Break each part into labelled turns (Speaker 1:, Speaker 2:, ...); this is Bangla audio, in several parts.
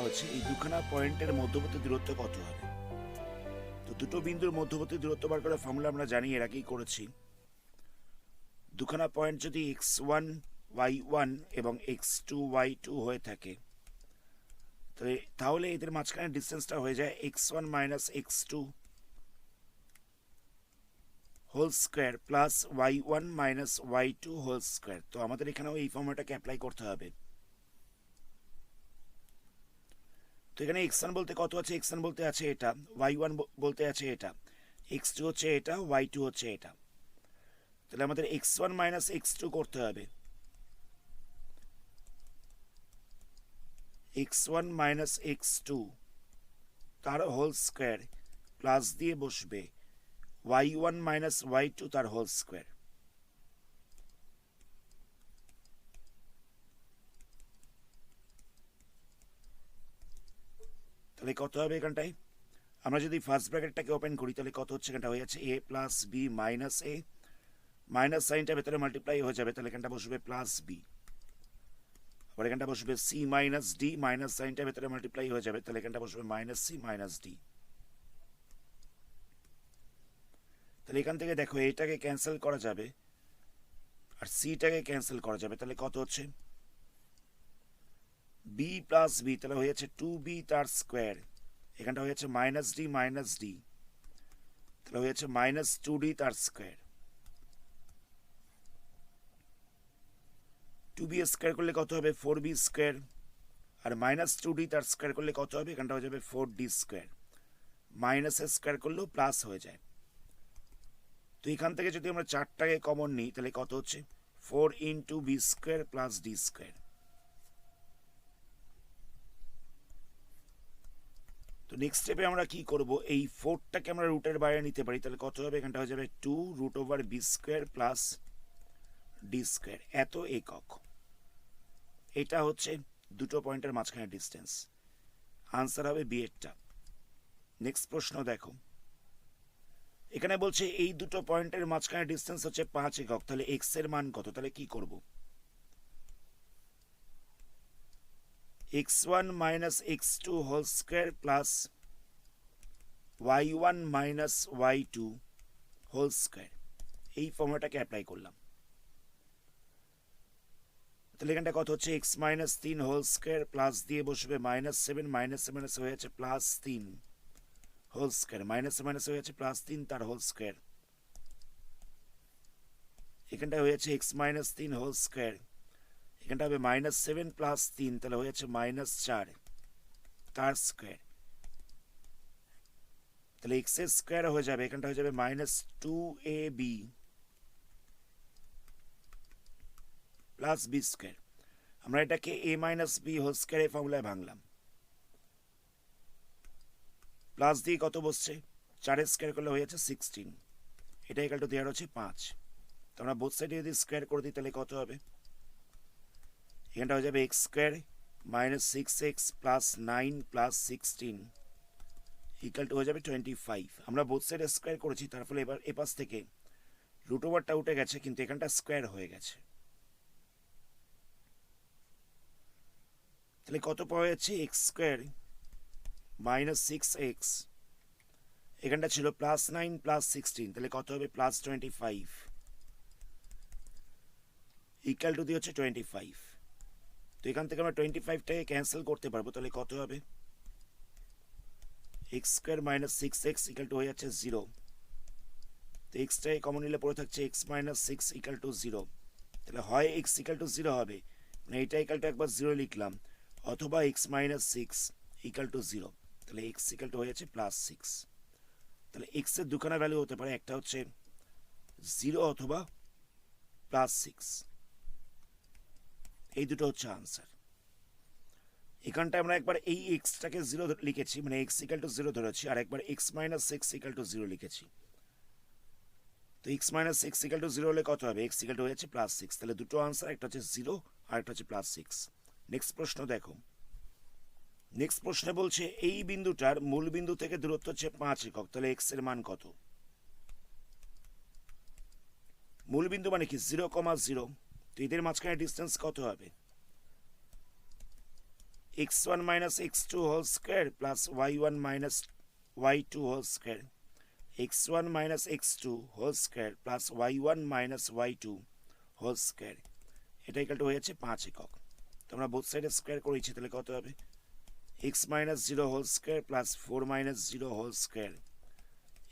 Speaker 1: হচ্ছে এই দুখানা পয়েন্টের মধ্যবর্তী দূরত্ব কত হবে। তো দুটো বিন্দুর মধ্যবর্তী দূরত্ব বার করার ফর্মুলা আমরা জানি, এর আগেই করেছি। দুখানা পয়েন্ট যদি x1 y1 এবং x2 y2 হয়ে থাকে, তাহলে এদের মাঝখানে ডিস্টেন্সটা হয়ে যায় x1 minus x2 whole square plus y1 minus y2 whole square. তো আমাদের এখানেও এই ফর্মুলাটাকে অ্যাপ্লাই করতে হবে। তো এখানে x1 বলতে কত আছে, x1 বলতে আছে এটা, y1 বলতে আছে এটা, x2 হচ্ছে এটা, y2 হচ্ছে এটা। তাহলে আমাদের x1 মাইনাস x2 করতে হবে। x1 মাইনাস x2 তার হোল স্কোয়ার প্লাস দিয়ে বসবে y1 মাইনাস y2 তার হোল স্কোয়ার। তাহলে কত হবে এখানটায়, আমরা যদি ফার্স্ট ব্র্যাকেটটাকে ওপেন করি তাহলে কত হচ্ছে, এখানটা হয়ে যাচ্ছে a plus B minus A, minus সাইনটা ভেতরে মাল্টিপ্লাই হয়ে যাবে, তাহলে এখানটা বসবে প্লাস বি। আবার এখানটা বসবে সি মাইনাস ডি, মাইনাস সাইনটা ভেতরে মাল্টিপ্লাই হয়ে যাবে, তাহলে এখানটা বসবে মাইনাস সি মাইনাস ডি। তাহলে এখান থেকে দেখো এটাকে ক্যান্সেল করা যাবে আর সিটাকে ক্যান্সেল করা যাবে, তাহলে কত হচ্ছে বি প্লাস বি, তাহলে হয়ে যাচ্ছে 2b তার স্কোয়ার, এখানটা হয়ে যাচ্ছে মাইনাস ডি মাইনাস ডি, তাহলে হয়ে যাচ্ছে মাইনাস 2d তার স্কোয়ার। 2b স্কোয়ার করলে কত হবে 4b স্কোয়ার, আর মাইনাস 2d তার স্কোয়ার করলে কত হবে, এখানটা হয়ে যাবে 4d স্কোয়ার, মাইনাস স্কোয়ার করলেও প্লাস হয়ে যায়। তো এখান থেকে যদি আমরা চারটাকে কমন নিই তাহলে কত হচ্ছে 4 into B square plus D square. তো নেক্সট স্টেপে আমরা কি করব, এই 4টাকে আমরা রুটের বাইরে নিতে পারি, তাহলে কত হবে, এখানটা হয়ে যাবে 2 root over B square plus D square, এত একক। এটা হচ্ছে দুটো পয়েন্টের মাঝখানে ডিস্টেন্স, আনসার হবে বি এরটা। নেক্সট প্রশ্ন দেখো, এখানে বলছে এই দুটো পয়েন্টের মাঝখানে ডিস্টেন্স হচ্ছে 5 একক, তাহলে এক্স এর মান কত, তাহলে কি করব, x1 minus x2 whole square plus y1 minus y2 whole square, এই ফর্মুলাটাকে অ্যাপ্লাই করলাম। তাহলে এখানটা কত হচ্ছে x minus 3 whole square plus দিয়ে বসবে মাইনাস 7, মাইনাস মাইনাস হয়ে যাচ্ছে plus 3 whole square, minus minus হয়ে যাচ্ছে প্লাস 3 তার হোল স্কোয়ার, এখানটা হয়ে যাচ্ছে x মাইনাস 3 হোল স্কোয়ার, এখানটা হবে মাইনাস 7 প্লাস 3, তাহলে হয়ে যাচ্ছে মাইনাস 4 তার স্কোয়ার, তাহলে এক্স এর স্কোয়ার হয়ে যাবে, এখানটা হয়ে যাবে minus 2ab plus B square. আমরা এটাকে a মাইনাস বি হোল স্কোয়ারের ফর্মুলায় ভাঙলাম, প্লাস দিয়ে কত বসছে 4 স্কোয়ার করলে হয়ে যাচ্ছে 16, এটা ইকুয়াল টু দেওয়ার হচ্ছে 5। তো আমরা বোথ সাইডে যদি স্কোয়ার করে দিই তাহলে কত হবে, এখানটা হয়ে যাবে x square minus 6x plus 9 plus 16 equal to হয়ে যাবে 25। আমরা বোথ সাইডে স্কোয়ার করেছি, তার ফলে এবার এ পাশ থেকে রুট ওভারটা উঠে গেছে, কিন্তু এখানটা স্কোয়ার হয়ে গেছে। তাহলে কত পাওয়া যাচ্ছে এক্স স্কোয়ার মাইনাস 6x, এখানটা ছিল প্লাস 9 প্লাস 16, তাহলে কত হবে প্লাস 25 ইকুয়াল টু দিয়ে হচ্ছে 25। তো এখান থেকে আমরা 25টাকে ক্যান্সেল করতে পারবো, তাহলে কত হবে x square minus 6x equal to হয়ে যাচ্ছে 0, তো এক্সটাকে কমন নিলে পড়ে থাকছে এক্স মাইনাস 6 ইকুয়াল টু 0, তাহলে হয় এক্স ইকুয়াল টু 0 হবে, মানে এটা ইকুয়াল টু একবার 0 লিখলাম, অথবা এক্স মাইনাস 6 ইকুয়াল টু 0, তাহলে এক্স ইকুয়াল টু হয়ে যাচ্ছে প্লাস 6। তাহলে এক্স এর দুখানা ভ্যালু হতে পারে, একটা হচ্ছে 0 অথবা প্লাস 6, এই দুটো হচ্ছে আনসার। এখানটায় আমরা একবার এই এক্সটাকে 0 লিখেছি, মানে এক্স ইকুয়াল টু 0 ধরেছি, আর একবার এক্স মাইনাস 6 ইকুয়াল টু 0 লিখেছি। তো এক্স মাইনাস 6 ইকুয়াল টু 0 হলে কত হবে, এক্স ইকুয়াল টু হয়ে যাচ্ছে প্লাস 6, তাহলে দুটো আনসার, একটা হচ্ছে 0 আর একটা হচ্ছে প্লাস 6। নেক্সট প্রশ্ন দেখো, নেক্সট প্রশ্নে বলছে এই বিন্দুটার মূল বিন্দু থেকে দূরত্ব হচ্ছে 5 একক, তাহলে এক্স এর মান কত। মূল বিন্দু মানে কি 0,0, তো এদের মাঝখানে ডিস্টেন্স কত হবে, x1 minus x2 whole square plus y1 minus y2 whole square, x1 minus x2 whole square plus y1 minus y2 whole square, এটা ইকুয়াল টু হয়েছে 5 একক। তোমরা বোথ সাইডে স্কোয়ার করেছি, তাহলে কত হবে x minus 0 whole square plus 4 minus 0 whole square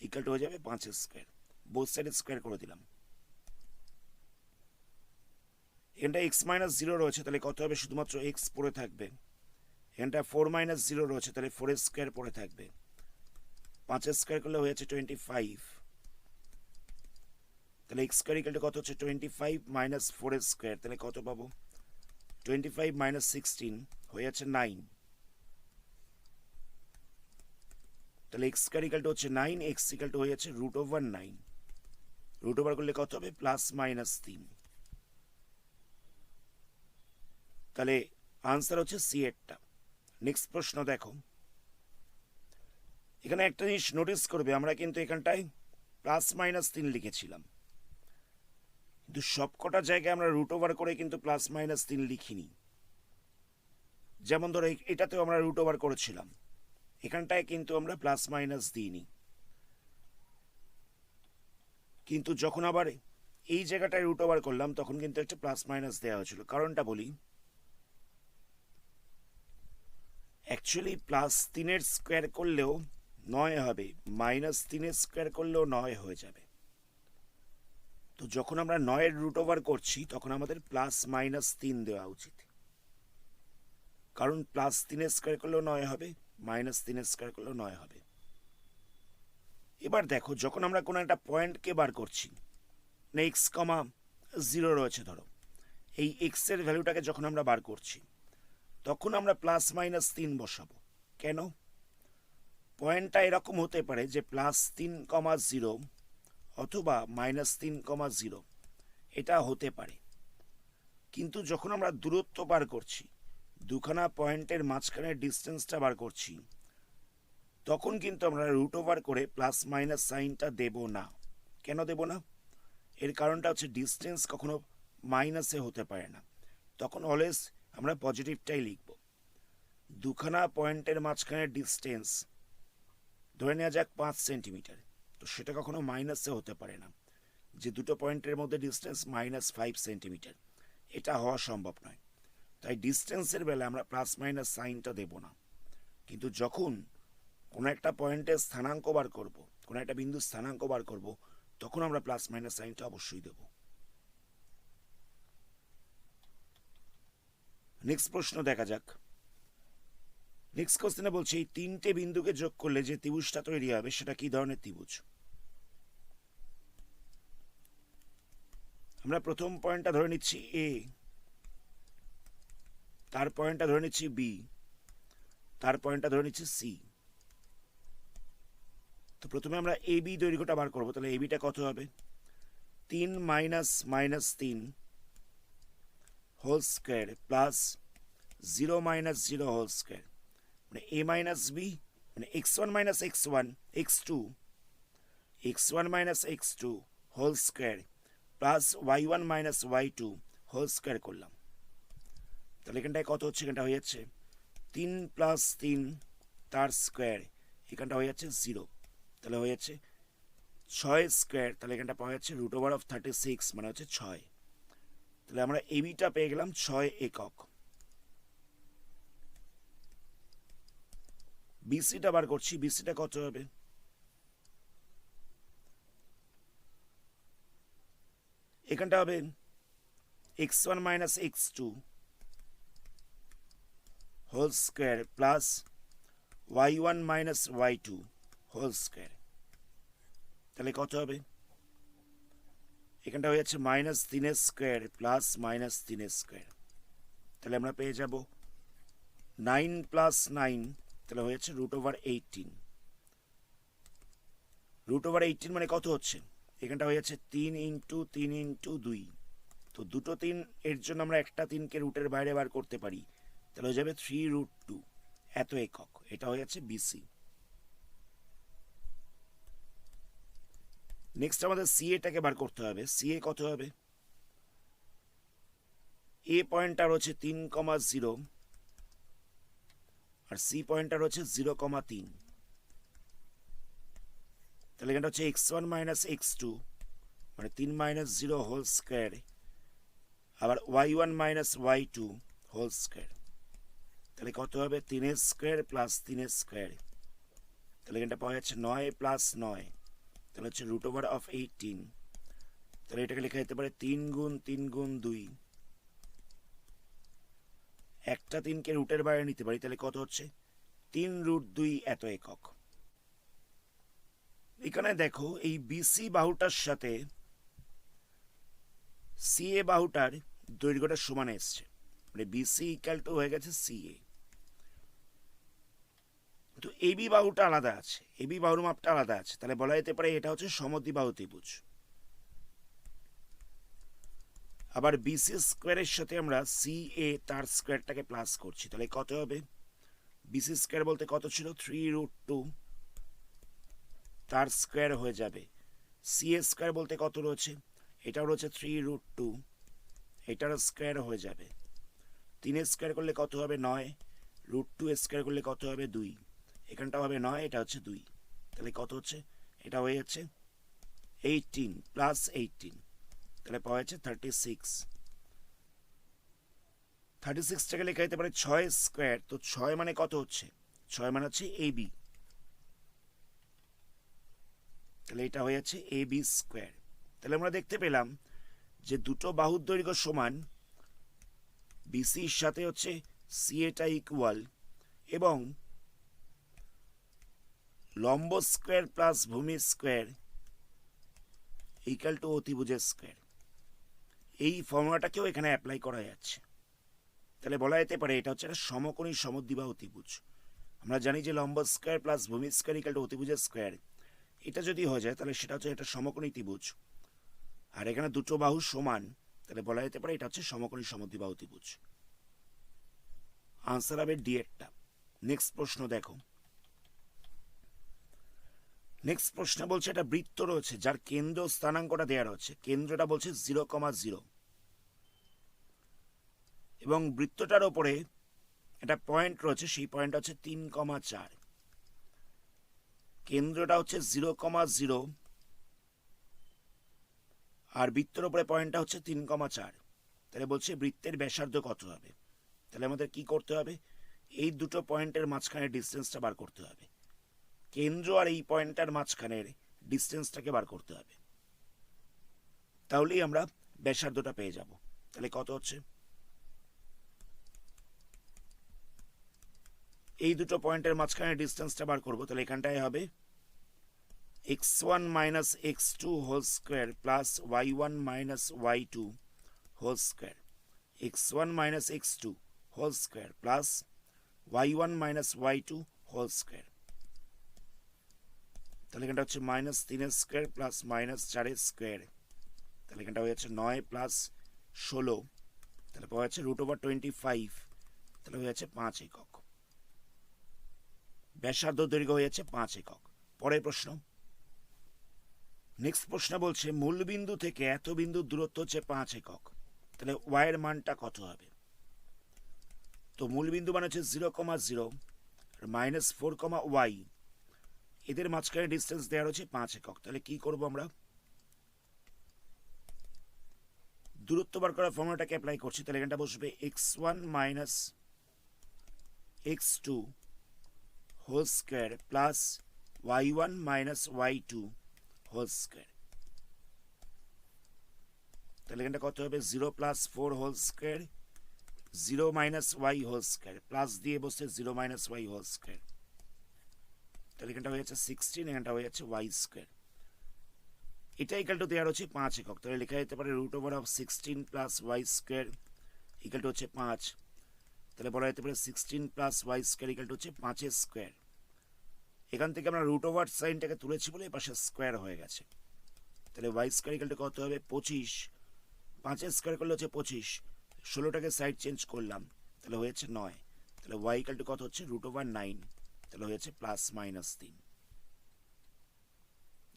Speaker 1: equal to হয়ে যাবে 5 স্কোয়ার। বোথ সাইডে স্কোয়ার করে দিলাম। এখানটা x minus 0 রয়েছে, তাহলে কত হবে শুধুমাত্র x পড়ে থাকবে। এখানটা 4 minus 0 রয়েছে, তাহলে 4 স্কোয়ার পড়ে থাকবে। 5 স্কোয়ার করলে হয়েছে 25, তাহলে x স্কোয়ার ইকুয়াল টু কত হচ্ছে 25 মাইনাস 4 স্কোয়ার, তাহলে কত পাবো 25 মাইনাস 16 হয়ে যাচ্ছে 9, তাহলে x স্কোয়ার ইকুয়াল টু হচ্ছে 9, x ইকুয়াল টু হয়ে যাচ্ছে √9, রুট ওভার করলে কত হবে প্লাস মাইনাস 3, তাহলে আনসার হচ্ছে সি এরটা। নেক্সট প্রশ্ন দেখো, এখানে একটা জিনিস নোটিস করবে, আমরা কিন্তু এখানটায় প্লাস মাইনাস 3 লিখেছিলাম, কিন্তু সবকটা জায়গায় আমরা রুট ওভার করে কিন্তু প্লাস মাইনাস 3 লিখিনি। যেমন ধরো এটাতেও আমরা রুট ওভার করেছিলাম, এখানটায় কিন্তু আমরা প্লাস মাইনাস দিইনি, কিন্তু যখন আবার এই জায়গাটায় রুট ওভার করলাম তখন কিন্তু একটা প্লাস মাইনাস দেওয়া হয়েছিল। কারণটা বলি, অ্যাকচুয়ালি প্লাস 3 স্কোয়ার করলেও 9 হবে, মাইনাস 3 স্কোয়ার করলেও 9 হয়ে যাবে। তো যখন আমরা 9 রুট ওভার করছি তখন আমাদের প্লাস মাইনাস 3 দেওয়া উচিত, কারণ প্লাস 3 স্কোয়ার করলেও 9 হবে, মাইনাস 3 স্কোয়ার করলেও 9 হবে। এবার দেখো, যখন আমরা কোনো একটা পয়েন্টকে বার করছি, না এক্স কমা 0 রয়েছে ধরো, এই এক্স এর ভ্যালুটাকে যখন আমরা বার করছি তখন আমরা প্লাস মাইনাস 3 বসাবো। কেন? পয়েন্টটা এরকম হতে পারে যে প্লাস 3,0 অথবা মাইনাস 3,0, এটা হতে পারে। কিন্তু যখন আমরা দূরত্ব বার করছি, দুখানা পয়েন্টের মাঝখানের ডিস্টেন্সটা বার করছি, তখন কিন্তু আমরা রুট ওভার করে প্লাস মাইনাস সাইনটা দেব না। কেন দেব না? এর কারণটা হচ্ছে ডিস্টেন্স কখনো মাইনাসে হতে পারে না, তখন অলওয়েজ আমরা পজিটিভটাই লিখব। দুখানা পয়েন্টের মাঝখানের ডিস্টেন্স ধরে নেওয়া যাক 5 সেন্টিমিটার, তো সেটা কখনো মাইনাসে হতে পারে না, যে দুটো পয়েন্টের মধ্যে ডিস্টেন্স -5 সেন্টিমিটার, এটা হওয়া সম্ভব নয়। তাই ডিস্টেন্সের বেলায় আমরা প্লাস মাইনাস সাইনটা দেব না। কিন্তু যখন কোনো একটা পয়েন্টের স্থানাঙ্ক বার করব, কোনো একটা বিন্দু স্থানাঙ্ক বার করব, তখন আমরা প্লাস মাইনাস সাইনটা অবশ্যই দেব। নেক্সট প্রশ্ন দেখা যাক। নেক্সট কোশ্চেনে বলছে, এই 3টে বিন্দুকে যোগ করলে যে ত্রিভুজটা তৈরি হবে সেটা কি ধরনের ত্রিভুজ? আমরা প্রথম পয়েন্টটা ধরে নিচ্ছি এ, তার পয়েন্টটা ধরে নিচ্ছি বি, তার পয়েন্টটা ধরে নিচ্ছি সি। তো প্রথমে আমরা এ বি দৈর্ঘ্যটা বার করবো, তাহলে এ বিটা কত হবে 3 minus minus 3 whole square plus 0 minus 0 whole square, মানে a মাইনাস বি, মানে x1 minus x1 x2 x1 minus x2 whole square plus y1 minus y2 whole square করলাম। তাহলে এখানটায় কত হচ্ছে, এখানটা হয়ে যাচ্ছে 3 প্লাস 3 তার স্কোয়ার, এখানটা হয়ে যাচ্ছে 0, তাহলে হয়ে যাচ্ছে 6 স্কোয়ার, তাহলে এখানটা পাওয়া যাচ্ছে √36, মানে হচ্ছে 6। তাহলে আমরা এবিটা পেয়ে গেলাম 6 একক। বিসিটা বার করছি, বিসিটা কত হবে, এখানটা হবে x1 minus x2 whole square plus y1 minus y2 whole square, তাহলে কত হবে, এখানটা হয়ে যাচ্ছে -3 স্কোয়ার প্লাস -3 স্কোয়ার, তাহলে আমরা পেয়ে যাব 9 প্লাস 9, তাহলে হয়েছে √18। √18 মানে কত হচ্ছে, এখানটা হয়ে যাচ্ছে 3 ইন্টু 3 ইন্টু 2, তো দুটো 3 এর জন্য আমরা একটা 3কে রুটের বাইরে বার করতে পারি, তাহলে হয়ে যাবে 3√2, এত একক। এটা হয়ে যাচ্ছে বিসি। নেক্সট আমাদের সিএটাকে বার করতে হবে। সিএ কত হবে, এ পয়েন্টটা রয়েছে 3,0, আর সি পয়েন্টটা রয়েছে 0,3। তাহলে এখানটা হচ্ছে x1 মাইনাস x2 মানে 3 মাইনাস 0 হোল স্কোয়ার, আবার y1 minus y2 whole square. তাহলে কত হবে 3 স্কোয়ার প্লাস 3 স্কোয়ার। তাহলে এখানটা পাওয়া যাচ্ছে 9 প্লাস 9, তাহলে হচ্ছে রুট ওভার অফ 18। তাহলে এটাকে লেখা যেতে পারে 3 গুণ 3 গুণ 2। একটা 3কে রুটের বাইরে নিতে পারি, তাহলে কত হচ্ছে 3 রুট 2 এত একক। এখানে দেখো এই বিসি বাহুটার সাথে সিএ বাহুটার দৈর্ঘ্যটা সমান এসছে, মানে বিসি ইকাল টু হয়ে গেছে সিএ। তো এবি বাহুটা আলাদা আছে, এবি বাহুর মাপটা আলাদা আছে, তাহলে বলা যেতে পারে এটা হচ্ছে সমদ্বিবাহু ত্রিভুজ। আবার বিসি স্কোয়ারের সাথে আমরা সিএ তার স্কোয়ারটাকে প্লাস করছি, তাহলে কত হবে বিসি স্কোয়ার বলতে কত ছিল 3 রুট 2, তার স্কোয়ার হয়ে যাবে। সিএ স্কোয়ার বলতে কত রয়েছে, এটাও রয়েছে 3 রুট 2, এটার স্কোয়ার হয়ে যাবে। 3 স্কোয়ার করলে কত হবে 9, রুট 2 স্কোয়ার করলে কত হবে 2, এখানটা হবে 9, এটা হচ্ছে 2, তাহলে কত হচ্ছে এটা হয়ে যাচ্ছে 18 প্লাস 18, তাহলে পাওয়া যাচ্ছে 36। 36টাকে লেখা যেতে পারে 6 স্কোয়ার, তো 6 মানে কত হচ্ছে 6 মানে হচ্ছে এবি, তাহলে এটা হয়ে যাচ্ছে এবি স্কোয়ার। তাহলে আমরা দেখতে পেলাম যে দুটো বাহুর দৈর্ঘ্য সমান, বিসির সাথে হচ্ছে সিএটা ইকুয়াল, এবং লম্ব স্কোয়ার প্লাস ভূমি স্কোয়ার ইকাল টু অতিভুজের স্কোয়ার। এই ফর্মুলাটাকেও এখানে অ্যাপ্লাই করা যাচ্ছে। তাহলে বলা যেতে পারে এটা হচ্ছে একটা সমকোণী সমদ্বিবাহু ত্রিভুজ। আমরা জানি যে লম্ব স্কোয়ার প্লাস ভূমি স্কোয়ার ইকাল টু অতিভুজের স্কোয়ার, এটা যদি হয়ে যায় তাহলে সেটা হচ্ছে একটা সমকোণী ত্রিভুজ। আর এখানে দুটো বাহু সমান, তাহলে বলা যেতে পারে এটা হচ্ছে সমকোণী সমদ্বিবাহু ত্রিভুজ। আনসার হবে ডি এরটা। নেক্সট প্রশ্ন দেখো। নেক্সট প্রশ্ন বলছে একটা বৃত্ত রয়েছে যার কেন্দ্র স্থানাঙ্কটা দেওয়া রয়েছে, কেন্দ্রটা বলছে 0,0, এবং বৃত্তটার ওপরে একটা পয়েন্ট রয়েছে, সেই পয়েন্টটা হচ্ছে 3,4। কেন্দ্রটা হচ্ছে 0,0 আর বৃত্তের ওপরে পয়েন্টটা হচ্ছে 3,4। তাহলে বলছে বৃত্তের ব্যাসার্ধ কত হবে। তাহলে আমাদের কি করতে হবে, এই দুটো পয়েন্টের মাঝখানে ডিস্টেন্সটা বার করতে হবে। কেন্দ্র আর এই পয়েন্টটার মাঝখানের ডিস্টেন্সটাকে বার করতে হবে, তাহলেই আমরা ব্যাসার্ধটা পেয়ে যাব। তাহলে কত হচ্ছে, এই দুটো পয়েন্টের মাঝখানে ডিস্টেন্সটা বার করবো, তাহলে এখানটায় হবে x1 minus x2 whole square plus y1 minus y2 whole square, x1 minus x2 whole square plus y1 minus y2 whole square. তাহলে এখানটা হচ্ছে minus 3 square plus minus 4 square, তাহলে এখানটা হয়ে যাচ্ছে 9 প্লাস 16, তাহলে পাওয়া যাচ্ছে রুট ওভার 25, তাহলে হয়ে যাচ্ছে 5 একক। ব্যাসার্ধ দৈর্ঘ্য হয়ে যাচ্ছে 5 একক। পরের প্রশ্ন। নেক্সট প্রশ্ন বলছে মূলবিন্দু থেকে এত বিন্দুর দূরত্ব হচ্ছে 5 একক, তাহলে ওয়াই এর মানটা কত হবে। তো মূলবিন্দু মানে হচ্ছে 0,0 মাইনাস 4,y, এদের মাঝখানে ডিস্টেন্স দেওয়া হচ্ছে 5 একক। তাহলে কি করব আমরা, দূরত্ব বার করার ফর্মুলাটাকে অ্যাপ্লাই করছি। তাহলে এখানটা বসবে x1 minus x2 whole square plus y1 minus y2 whole square. তাহলে এখানটা কত হবে 0 plus 4 whole square, 0 minus y whole square, plus দিয়ে বসছে 0 মাইনাস y হোল স্কোয়ার। তাহলে এখানটা হয়ে যাচ্ছে 16, এখানটা হয়ে যাচ্ছে y স্কোয়ার। এটা ইকাল টু দেওয়ার হচ্ছে 5 একক, তাহলে লেখা যেতে পারে root over of 16 plus y square equal to হচ্ছে 5। তাহলে বলা যেতে পারে 16 plus y square equal to হচ্ছে 5 স্কোয়ার। এখান থেকে আমরা রুট ওভার সাইনটাকে তুলেছি বলে এই পাশে স্কোয়ার হয়ে গেছে। তাহলে y স্কোয়ার ইকাল টু কত হবে 25, 5 স্কোয়ার করলে হচ্ছে 25, 16টাকে সাইড চেঞ্জ করলাম, তাহলে হয়েছে 9, তাহলে y ইকাল টু কত হচ্ছে রুট ওভার 9, তাহলে হয়েছে প্লাস মাইনাস 3।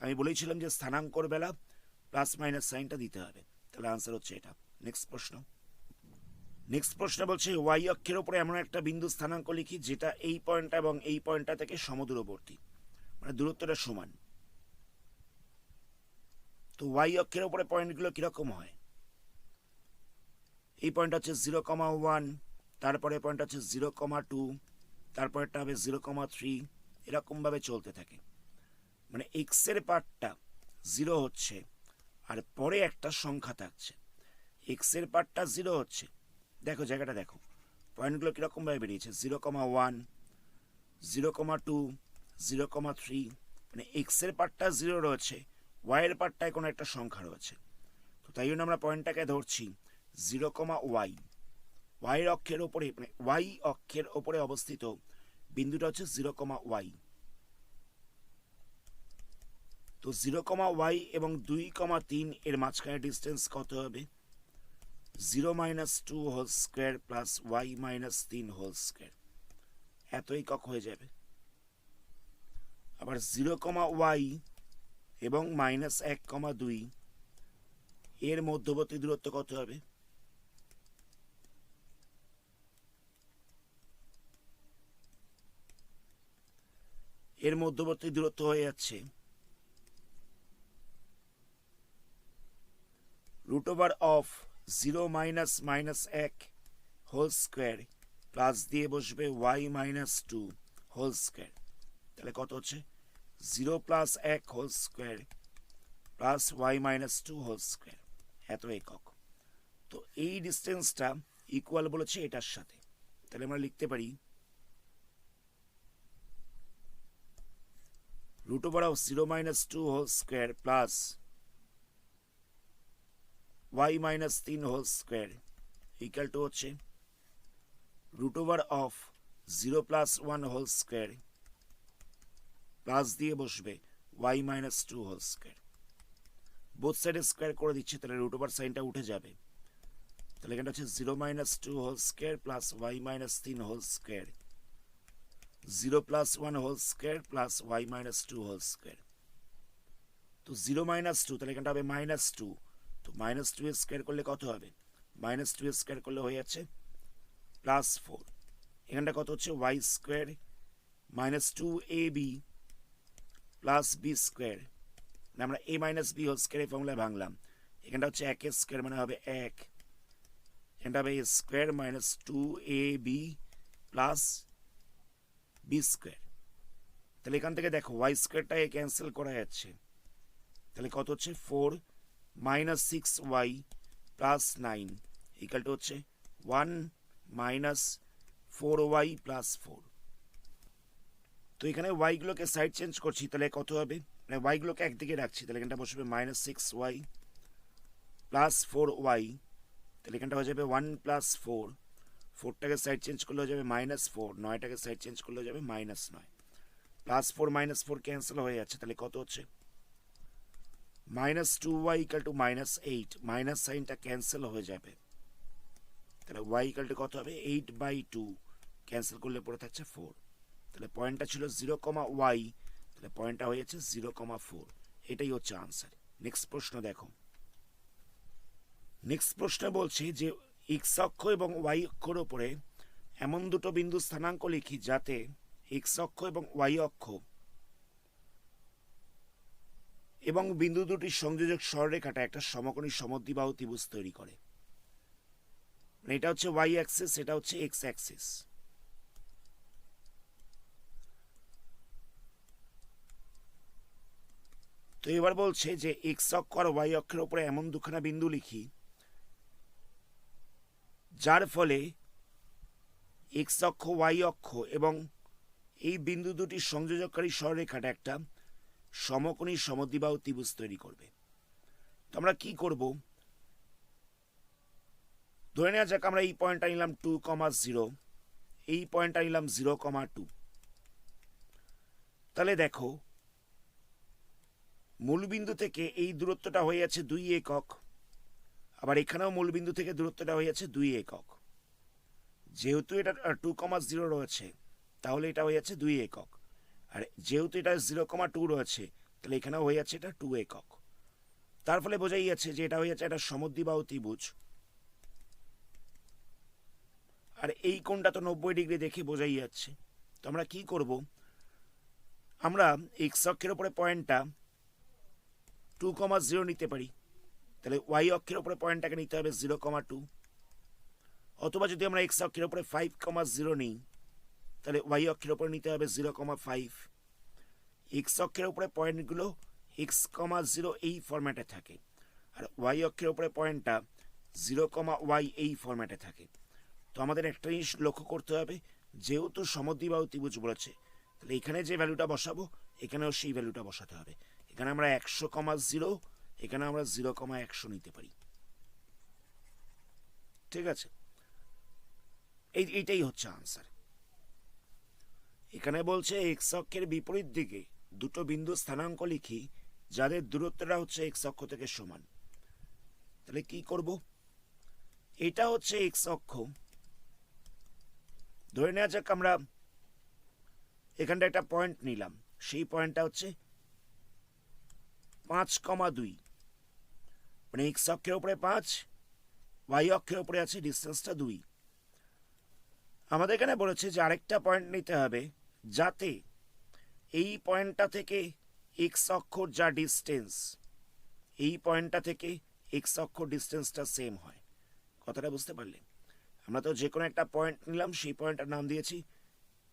Speaker 1: আমি বলেছিলাম যে স্থানাঙ্কর বেলা প্লাস মাইনাস সাইনটা দিতে হবে, তাহলে আনসার হচ্ছে এটা। নেক্সট প্রশ্ন। নেক্সট প্রশ্ন বলছে ওয়াই অক্ষের উপরে এমন একটা বিন্দু স্থানাঙ্ক লিখি যেটা এই পয়েন্টটা এবং এই পয়েন্টটা থেকে সমদূরবর্তী, মানে দূরত্বটা সমান। তো ওয়াই অক্ষের উপরে পয়েন্টগুলো কিরকম হয়? এই পয়েন্ট হচ্ছে 0,1, তারপরে পয়েন্ট হচ্ছে 0,2, তারপরেরটা হবে 0,3, এরকমভাবে চলতে থাকে। মানে এক্স এর পার্টটা 0 হচ্ছে আর পরে একটা সংখ্যা থাকছে। এক্স এর পার্টটা 0 হচ্ছে, দেখো জায়গাটা দেখো, পয়েন্টগুলো কীরকমভাবে বেরিয়েছে, 0,1, 0,2, 0,3, মানে এক্স এর পার্টটা 0 রয়েছে, ওয়াই এর পার্টটায় কোনো একটা সংখ্যা রয়েছে। তো তাই জন্য আমরা পয়েন্টটাকে ধরছি 0,y, ওয়াই অক্ষের ওপরে, মানে ওয়াই অক্ষের ওপরে অবস্থিত বিন্দুটা হচ্ছে 0,y। তো 0,y এবং 2,3 এর মাঝখানে ডিস্টেন্স কত হবে? 0-2 whole square plus y-3 whole square, এত একক হয়ে যাবে। আবার 0,y এবং -1,2 এর মধ্যবর্তী দূরত্ব কত হবে? এর মধ্যবর্তী দূরত্ব হয়ে যাচ্ছে √of 0 - হোল স্কোয়ার প্লাস দিয়ে বসবে y-2 হোল স্কোয়ার, তাহলে কত হচ্ছে 0+1 whole square plus y-2 whole square, এত একক। তো এই ডিস্টেন্সটা ইকুয়াল বলেছে এটার সাথে, তাহলে আমরা লিখতে পারি √of 0-2 whole square plus y-3 whole square equal to হচ্ছে √of 0+1 হোল স্কোয়ার প্লাস দিয়ে বসবে y-2 হোল স্কোয়ার। বোথ সাইডে স্কোয়ার করে দিচ্ছি, তাহলে √ওভার সাইনটা উঠে যাবে, তাহলে এখানটা হচ্ছে 0-2 whole square plus y-3 whole square, 0+1 whole square plus y-2 whole square. তো 0-2, তাহলে এখানটা হবে -2, তো -2 স্কোয়ার করলে কত হবে? -2 স্কোয়ার করলে হয়ে যাচ্ছে +4, এখানটা কত হচ্ছে y square -2ab plus B square, আমরা a - b হোল স্কোয়ার এই ফর্মুলায় ভাঙলাম, এখানটা হচ্ছে 1 স্কোয়ার মানে হবে 1, এখানটা হবে a square -2ab plus B square. তাহলে এখান থেকে দেখো y স্কোয়ারটা ক্যান্সেল করা যাচ্ছে, তাহলে কত হচ্ছে 4 - 6y প্লাস 9 ইকুয়াল টু হচ্ছে 1 - 4y প্লাস 4। তো এখানে y গুলোকে সাইড চেঞ্জ করছি, তাহলে কত হবে, মানে y গুলোকে একদিকে রাখছি, তাহলে এখানটা বসবে -6y প্লাস 4y, তাহলে এখানটা হয়ে যাবে 1 + 4, 4টাকে সাইড চেঞ্জ করলে হয়ে যাবে -4, 9টাকে সাইড চেঞ্জ করলে হয়ে যাবে -9, +4 -4 ক্যান্সেল হয়ে যাচ্ছে, তাহলে কত হচ্ছে -2y = -8, মাইনাস সাইনটা ক্যান্সেল হয়ে যাবে, তাহলে y = কত হবে 8/2, ক্যান্সেল করলে পড়ে থাকছে 4, তাহলে পয়েন্টটা ছিল 0,y, তাহলে পয়েন্টটা হয়ে যাচ্ছে 0,4, এটাই হচ্ছে আনসার। নেক্সট প্রশ্ন দেখো, নেক্সট প্রশ্ন বলছে যে এক্স অক্ষ এবং ওয়াই অক্ষর উপরে এমন দুটো বিন্দু স্থানাঙ্ক লিখি যাতে এক্স অক্ষ এবং ওয়াই অক্ষ এবং বিন্দু দুটির সংযোজক সরলরেখাটা একটা সমকোণী সমদ্বিবাহু ত্রিভুজ তৈরি করে। এটা হচ্ছে ওয়াই অ্যাক্সিস, এটা হচ্ছে এক্স অ্যাক্সিস। তো এবার বলছে যে এক্স অক্ষ আর ওয়াই অক্ষের উপরে এমন দুখানা বিন্দু লিখি যার ফলে এক্স অক্ষ ওয়াই অক্ষ এবং এই বিন্দু দুটির সংযোজককারী সরলরেখাটা একটা সমকোণী সমদ্বিবাহু ত্রিভুজ তৈরি করবে। তো আমরা কি করব, ধরে নেওয়া যাক আমরা এই পয়েন্টটা নিলাম 2,0, এই পয়েন্টটা নিলাম 0,2, তাহলে দেখো মূলবিন্দু থেকে এই দূরত্বটা হয়ে যাচ্ছে 2 একক, আবার এখানেও মূলবিন্দু থেকে দূরত্বটা হয়ে যাচ্ছে 2 একক। যেহেতু এটা 2,0 রয়েছে তাহলে এটা হয়ে যাচ্ছে 2 একক, আর যেহেতু এটা 0,2 রয়েছে তাহলে এখানেও হয়ে যাচ্ছে এটা 2 একক। তার ফলে বোঝাই যাচ্ছে যে এটা হয়ে যাচ্ছে একটা সমদ্বিবাহু ত্রিভুজ আর এই কোণটা তো 90 ডিগ্রি দেখে বোঝাই যাচ্ছে। তো আমরা কি করব, আমরা এক্স অক্ষের উপরে পয়েন্টটা 2,0 নিতে পারি, তাহলে ওয়াই অক্ষের উপরে পয়েন্টটাকে নিতে হবে 0,2। অথবা যদি আমরা এক্স অক্ষের উপরে 5,0 নিই, তাহলে ওয়াই অক্ষের উপরে নিতে হবে 0,5। এক্স অক্ষের উপরে পয়েন্টগুলো x,0 এই ফরম্যাটে থাকে, আর ওয়াই অক্ষের উপরে পয়েন্টটা 0,y এই ফরম্যাটে থাকে। তো আমাদের একটা জিনিস লক্ষ্য করতে হবে, যেহেতু সমদ্বিবাহু ত্রিভুজ বলেছে, তাহলে এখানে যে ভ্যালুটা বসাবো এখানেও সেই ভ্যালুটা বসাতে হবে। এখানে আমরা 100,0, এখানে আমরা 0,100 নিতে পারি। ঠিক আছে, এইটাই হচ্ছে আনসার। এখানে বলছে এক্স অক্ষের বিপরীত দিকে দুটো বিন্দু স্থানাঙ্ক লিখি যাদের দূরত্বটা হচ্ছে এক্স অক্ষ থেকে সমান। তাহলে কি করব, এটা হচ্ছে এক্স অক্ষ, ধরে নেওয়া যাক আমরা এখানটা একটা পয়েন্ট নিলাম, সেই পয়েন্টটা হচ্ছে 5,2, মানে এক্স অক্ষের উপরে 5, ওয়াই অক্ষের উপরে আছে ডিস্টেন্সটা 2। আমাদের এখানে বলেছে যে আরেকটা পয়েন্ট নিতে হবে যাতে এই পয়েন্টটা থেকে এক্স অক্ষর যা ডিস্টেন্স, এই পয়েন্টটা থেকে এক্স অক্ষর ডিস্টেন্সটা সেম হয়। কথাটা বুঝতে পারলে? আমরা তো যে কোনো একটা পয়েন্ট নিলাম, সেই পয়েন্টটার নাম দিয়েছি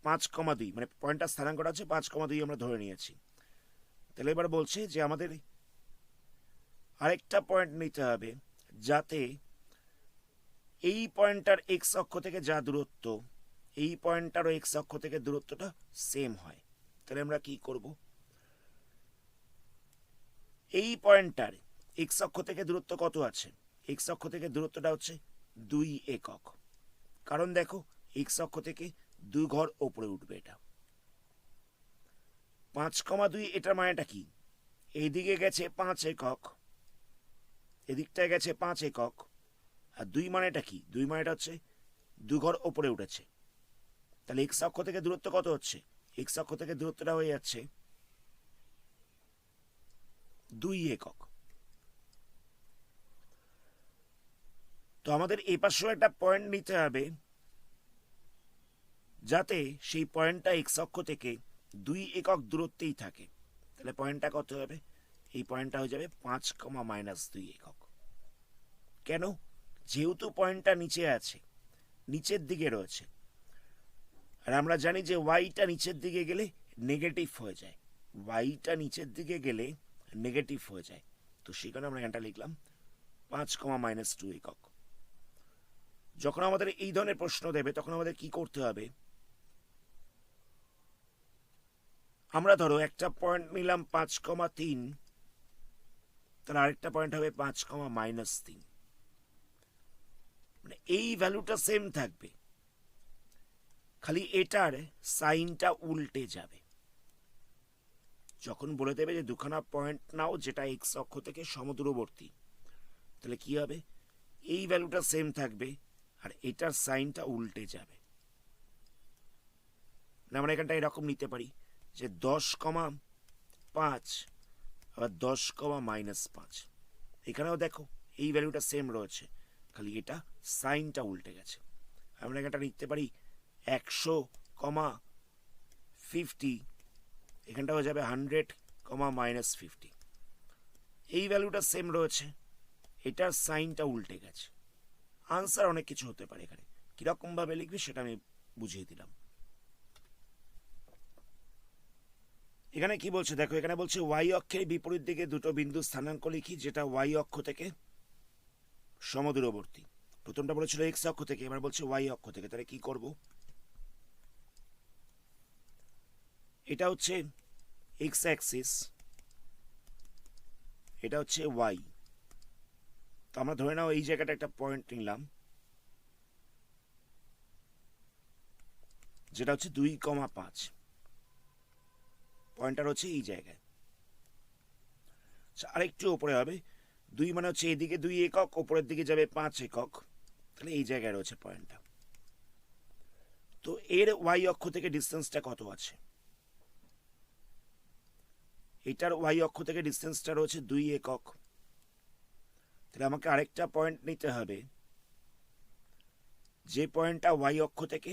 Speaker 1: 5,2, মানে পয়েন্টটার স্থানাঙ্কটা আছে 5,2 আমরা ধরে নিয়েছি। তাহলে এবার বলছে যে আমাদের আরেকটা পয়েন্ট নিতে হবে যাতে এই পয়েন্টটার এক্স অক্ষ থেকে যা দূরত্ব, এই পয়েন্টটারও এক্স অক্ষ থেকে দূরত্বটা সেম হয়। তাহলে আমরা কি করব, এই পয়েন্টটার এক্স অক্ষ থেকে দূরত্ব কত আছে, এক্স অক্ষ থেকে দূরত্বটা হচ্ছে 2 একক, কারণ দেখো এক্স অক্ষ থেকে 2 ঘর ওপরে উঠবে। এটা 5,2, এটার মানেটা কি, এইদিকে গেছে 5 একক, এদিকটায় গেছে 5 একক, আর 2 মানেটা কি, 2 মানেটা হচ্ছে 2 ঘর ওপরে উঠেছে। তাহলে এক্স অক্ষ থেকে দূরত্ব কত হচ্ছে, এক্স অক্ষ থেকে দূরত্বটা হয়ে যাচ্ছে 2 একক। তো আমাদের এই পাশেও একটা পয়েন্ট নিতে হবে যাতে সেই পয়েন্টটা এক্স অক্ষ থেকে 2 একক দূরত্বেই থাকে। তাহলে পয়েন্টটা কত হবে, এই পয়েন্টটা হয়ে যাবে 5,-2 একক। কেন, যেহেতু পয়েন্টটা নিচে আছে, নিচের দিকে রয়েছে, আর আমরা জানি যে ওয়াইটা নিচের দিকে গেলে নেগেটিভ হয়ে যায়, ওয়াইটা নিচের দিকে গেলে নেগেটিভ হয়ে যায়। তো সেখানে আমরা এখানটা লিখলাম 5,-2 একক। যখন আমাদের এই ধরনের প্রশ্ন দেবে তখন আমাদের কি করতে হবে, আমরা ধরো একটা পয়েন্ট নিলাম 5,3, তাহলে আরেকটা পয়েন্ট হবে 5,-3, মানে এই ভ্যালুটা সেম থাকবে, খালি এটার সাইনটা উল্টে যাবে। যখন বলে দেবে যে দুখানা পয়েন্ট নাও যেটা এক্স অক্ষ থেকে সমদূরবর্তী, তাহলে কি হবে, এই ভ্যালুটা সেম থাকবে আর এটার সাইনটা উল্টে যাবে। আমরা এখানটা এরকম নিতে পারি যে 10,5 আবার 10,-5, এখানেও দেখো এই ভ্যালুটা সেম রয়েছে, খালি এটা সাইনটা উল্টে গেছে। আমরা এখানটা নিতে পারি 100,50, এখানটা হয়ে যাবে 100,-50, এই ভ্যালুটা সেম রয়েছে, এটার সাইনটা উল্টে গেছে। আনসার অনেক কিছু হতে পারে, এখানে কিরকম ভাবে লিখবি সেটা আমি বুঝিয়ে দিলাম। এখানে কি বলছে দেখো, এখানে বলছে ওয়াই অক্ষের বিপরীত দিকে দুটো বিন্দু স্থানাঙ্ক লিখি যেটা ওয়াই অক্ষ থেকে সমদূরবর্তী। প্রথমটা বলেছিল এক্স অক্ষ থেকে, এবার বলছে ওয়াই অক্ষ থেকে। তাহলে কি করব, এটা হচ্ছে এক্স অ্যাক্সিস, এটা হচ্ছে ওয়াই। তো আমরা ধরে নাও এই জায়গাটা একটা পয়েন্ট নিলাম যেটা হচ্ছে 2,5, পয়েন্টার হচ্ছে এই জায়গায়, আরেকটু ওপরে হবে 2, মানে হচ্ছে এইদিকে 2 একক, ওপরের দিকে যাবে 5 একক, তাহলে এই জায়গায় রয়েছে পয়েন্টটা। তো এর ওয়াই অক্ষ থেকে ডিস্টেন্সটা কত আছে, এটার ওয়াই অক্ষ থেকে ডিস্টেন্সটা রয়েছে 2 একক। তাহলে আমাকে আরেকটা পয়েন্ট নিতে হবে যে পয়েন্টটা ওয়াই অক্ষ থেকে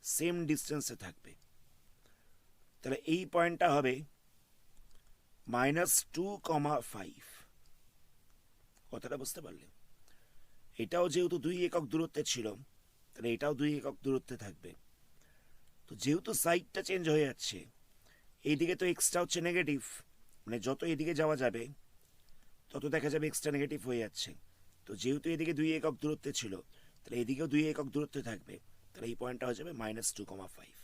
Speaker 1: সেম ডিস্টেন্সে থাকবে, তাহলে এই পয়েন্টটা হবে -2,5। কথাটা বুঝতে পারলে? এটাও যেহেতু 2 একক দূরত্বে ছিল, তাহলে এটাও 2 একক দূরত্বে থাকবে। তো যেহেতু সাইডটা চেঞ্জ হয়ে যাচ্ছে, এইদিকে তো এক্সটা হচ্ছে নেগেটিভ, মানে যত এদিকে যাওয়া যাবে তত দেখা যাবে এক্সটা নেগেটিভ হয়ে যাচ্ছে। তো যেহেতু এদিকে 2 একক দূরত্বে ছিল, তাহলে এদিকেও 2 একক দূরত্বে থাকবে, তাহলে এই পয়েন্টটা হয়ে যাবে -2,5।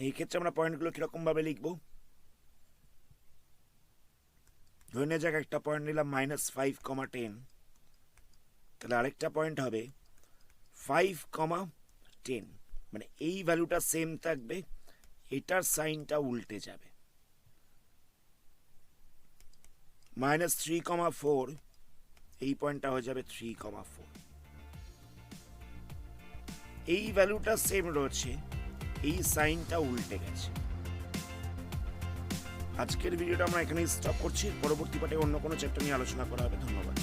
Speaker 1: এই ক্ষেত্রে আমরা পয়েন্টগুলো কিরকম ভাবে লিখবো? ধরে নেওয়া যাক একটা পয়েন্ট নিলাম -5,10, তাহলে আরেকটা পয়েন্ট হবে 5,10, মানে এই ভ্যালুটা সেম থাকবে, এটার সাইনটা উল্টে যাবে। -3,4, এই পয়েন্টটা হয়ে যাবে 3,4। এই ভ্যালুটা সেম রয়েছে, এই সাইনটা উল্টে গেছে। আজকের ভিডিওটা আমরা এখানেই স্টপ করছি, পরবর্তী পার্টে অন্য কোনো চ্যাপ্টার নিয়ে আলোচনা করা হবে। ধন্যবাদ।